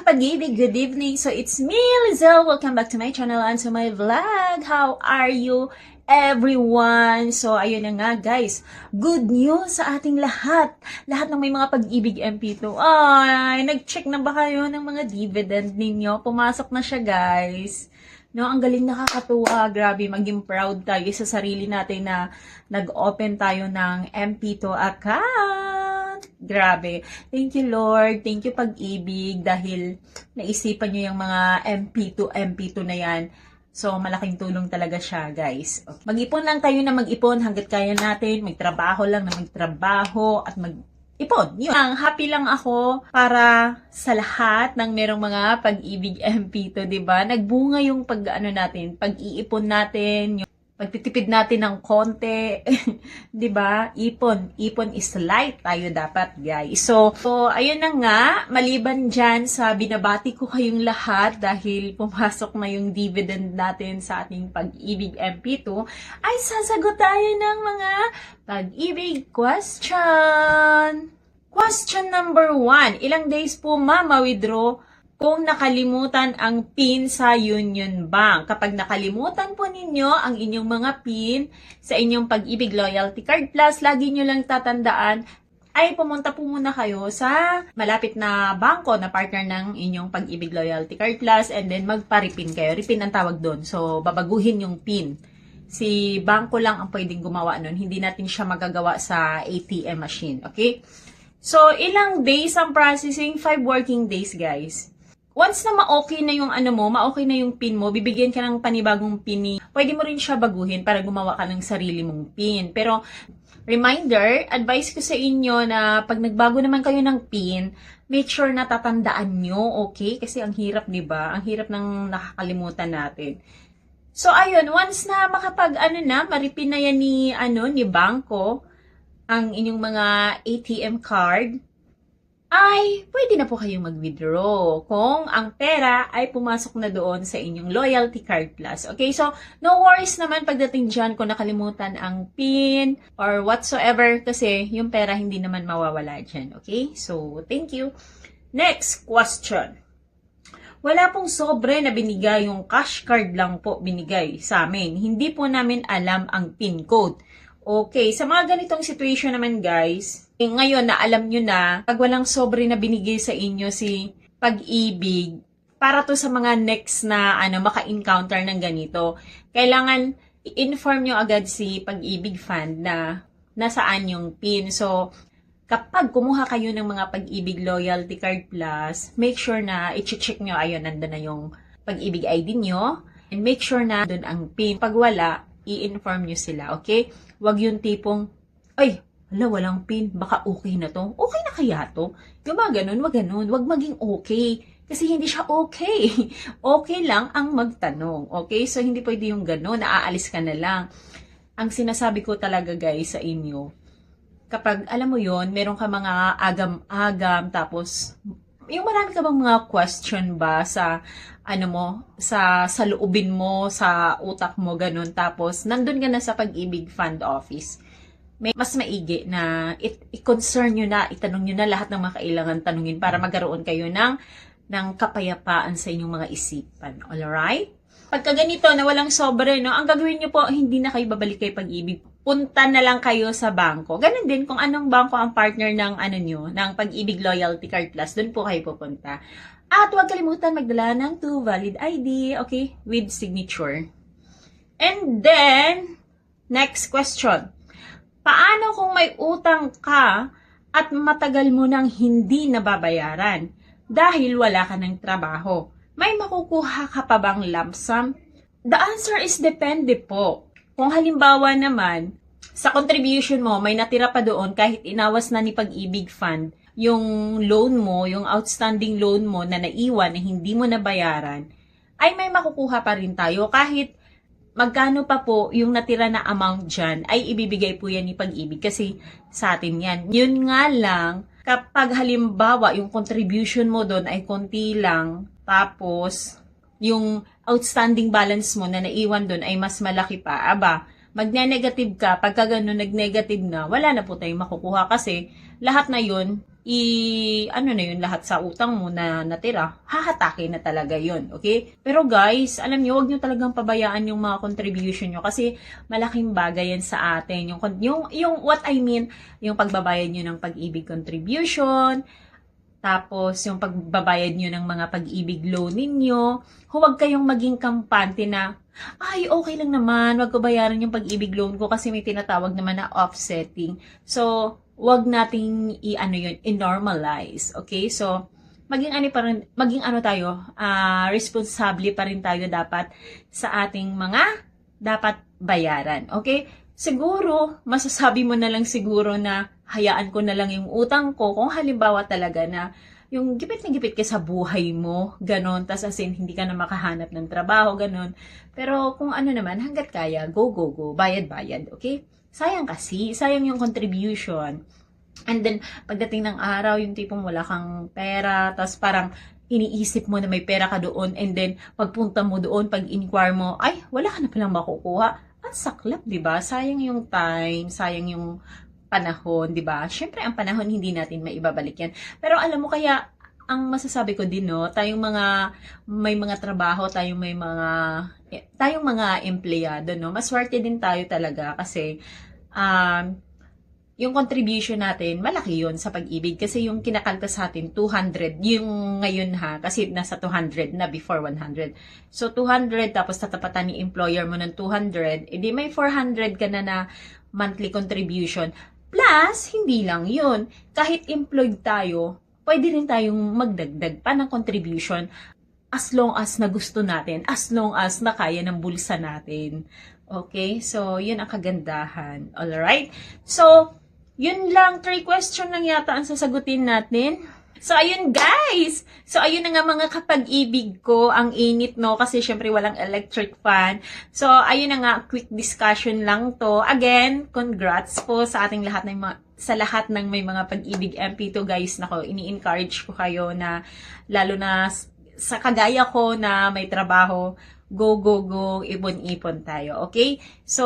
pag-ibig, good evening. So it's me, Lizelle. Welcome back to my channel and to my vlog. How are you, everyone? So ayun na nga guys, good news sa ating lahat. Lahat ng may mga pag-ibig MP2. Ay, nag-check na ba kayo ng mga dividend ninyo? Pumasok na siya guys. No, ang galing, nakakatuwa. Grabe, maging proud tayo sa sarili natin na nag-open tayo ng MP2 account. Grabe. Thank you, Lord. Thank you, pag-ibig, dahil naisipan nyo yung mga MP2 na yan. So, malaking tulong talaga siya, guys. Mag-ipon lang tayo na mag-ipon hanggat kaya natin. Magtrabaho lang na magtrabaho at ipon. Yun. Happy lang ako para sa lahat ng merong mga pag-ibig MP2, 'di ba? Nagbunga yung natin, pag-iipon natin, yung pagtitipid natin ng konti, 'di ba? Ipon is light tayo dapat, guys. So ayun na nga, maliban diyan sa binabati ko kayong lahat dahil pumasok na yung dividend natin sa ating pag-ibig MP2, ay sasagot tayo ng mga pag-ibig question. Question number 1. Ilang days po ma-withdraw kung nakalimutan ang PIN sa Union Bank? Kapag nakalimutan po ninyo ang inyong mga PIN sa inyong Pag-ibig Loyalty Card Plus, lagi nyo lang tatandaan ay pumunta po muna kayo sa malapit na bangko na partner ng inyong Pag-ibig Loyalty Card Plus and then magpa-repin kayo. Repin ang tawag doon. So, babaguhin yung PIN. Si bangko lang ang pwedeng gumawa nun. Hindi natin siya magagawa sa ATM machine. Okay? So, ilang days ang processing? 5 working days, guys. Once na ma-okay na yung ma-okay na yung PIN mo, bibigyan ka ng panibagong PIN. Pwede mo rin siya baguhin para gumawa ka ng sarili mong PIN. Pero, reminder, advice ko sa inyo na pag nagbago naman kayo ng PIN, make sure na tatandaan nyo, okay? Kasi ang hirap, di ba? Ang hirap ng nakakalimutan natin. So, ayun, once na maripin na yan ni bangko, ang inyong mga ATM card, ay pwede na po kayong mag-withdraw kung ang pera ay pumasok na doon sa inyong Loyalty Card Plus. Okay, so no worries naman pagdating dyan kung nakalimutan ang PIN or whatsoever kasi yung pera hindi naman mawawala dyan. Okay, so thank you. Next question. Wala pong sobre na binigay, yung cash card lang po binigay sa amin. Hindi po namin alam ang PIN code. Okay, sa mga ganitong situation naman guys, ngayon na alam nyo na, pag walang sobre na binigay sa inyo si Pag-ibig, para to sa mga next na maka-encounter ng ganito, kailangan i-inform nyo agad si Pag-ibig Fund na nasaan yung PIN. So, kapag kumuha kayo ng mga Pag-ibig Loyalty Card Plus, make sure na i-check nyo, ayun, nandun na yung Pag-ibig ID nyo, and make sure na doon ang PIN. Pag wala, i-inform nyo sila, okay? Wag yung tipong, ay, walang PIN, baka okay na to. Okay na kaya to? Yung mga ganun, wag ganun. Wag maging okay. Kasi hindi siya okay. Okay lang ang magtanong, okay? So, hindi pwede yung ganun, naaalis ka na lang. Ang sinasabi ko talaga guys sa inyo, kapag alam mo yon, meron ka mga agam-agam, tapos, yung marami ka bang mga question ba sa sa loobin mo, sa utak mo, ganun. Tapos, nandun ka na sa Pag-ibig Fund Office. Mas maigi na i-concern nyo na, itanong nyo na lahat ng mga kailangan tanungin para magkaroon kayo ng kapayapaan sa inyong mga isipan. Alright? Pagka ganito na walang sobre, no, ang gagawin nyo po, hindi na kayo babalik kay Pag-ibig. Punta na lang kayo sa bangko. Ganun din kung anong bangko ang partner ng ng Pag-ibig Loyalty Card Plus, doon po kayo pupunta. At huwag kalimutan magdala ng 2 valid ID, okay, with signature. And then, next question. Paano kung may utang ka at matagal mo nang hindi nababayaran dahil wala ka ng trabaho? May makukuha ka pa bang lump sum? The answer is depende po. Kung halimbawa naman, sa contribution mo, may natira pa doon kahit inawas na ni Pag-ibig Fund, yung loan mo, yung outstanding loan mo na naiwan na hindi mo nabayaran, ay may makukuha pa rin tayo kahit magkano pa po yung natira na amount dyan, ay ibibigay po yan ni Pag-ibig kasi sa atin yan. Yun nga lang, kapag halimbawa yung contribution mo doon ay konti lang, tapos yung outstanding balance mo na naiwan doon ay mas malaki pa, magne-negative ka, pagka gano'n nag-negative na, wala na po tayong makukuha kasi lahat na yun ano na yun, lahat sa utang mo na natira, hahatake na talaga yun, okay? Pero guys, alam nyo, huwag nyo talagang pabayaan yung mga contribution nyo kasi malaking bagay yan sa atin. Yung what I mean, yung pagbabayad nyo ng pag-ibig contribution, tapos yung pagbabayad nyo ng mga pag-ibig loan ninyo, huwag kayong maging kampante na, ay, okay lang naman, wag ko bayaran yung pag-ibig loan ko kasi may tinatawag naman na offsetting. So, wag nating i-normalize. Okay? So, maging ano tayo, responsable pa rin tayo dapat sa ating mga dapat bayaran. Okay? Siguro, masasabi mo na lang siguro na hayaan ko na lang yung utang ko kung halimbawa talaga na yung gipit na gipit ka sa buhay mo, ganon, tas as in, hindi ka na makahanap ng trabaho, ganon. Pero kung ano naman, hanggat kaya, go, bayad, okay? Sayang kasi, sayang yung contribution. And then, pagdating ng araw, yung tipong wala kang pera, tas parang iniisip mo na may pera ka doon, and then, pagpunta mo doon, pag inquire mo, ay, wala ka na palang makukuha. Ang saklap, di ba? Sayang yung time, sayang yung panahon, di ba? Syempre, ang panahon hindi natin maibabalik yan. Pero alam mo, kaya ang masasabi ko din, no, tayong may mga trabaho, tayong mga empleyado, no, maswerte din tayo talaga kasi yung contribution natin, malaki yun sa pag-ibig. Kasi yung kinakalta sa atin, 200. Yung ngayon ha, kasi nasa 200 na before 100. So, 200, tapos tatapatan ni employer mo ng 200, edi may 400 ka na monthly contribution. Plus, hindi lang yun. Kahit employed tayo, pwede rin tayong magdagdag pa ng contribution as long as na gusto natin, as long as na kaya ng bulsa natin. Okay? So, yun ang kagandahan. Alright? So, yun lang, 3 question lang yata ang sasagutin natin. So, ayun guys! So, ayun na nga mga kapag-ibig ko. Ang init, no? Kasi syempre walang electric fan. So, ayun na nga, quick discussion lang to. Again, congrats po sa ating lahat ng may mga pag-ibig MP2 guys. Nako, ini-encourage ko kayo na, lalo na sa kagaya ko na may trabaho, go, ipon-ipon tayo, okay? So,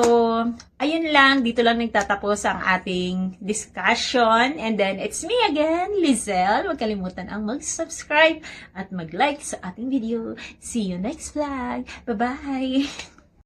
ayun lang, dito lang nagtatapos ang ating discussion. And then, it's me again, Lizelle. Huwag kalimutan ang mag-subscribe at mag-like sa ating video. See you next vlog. Bye-bye!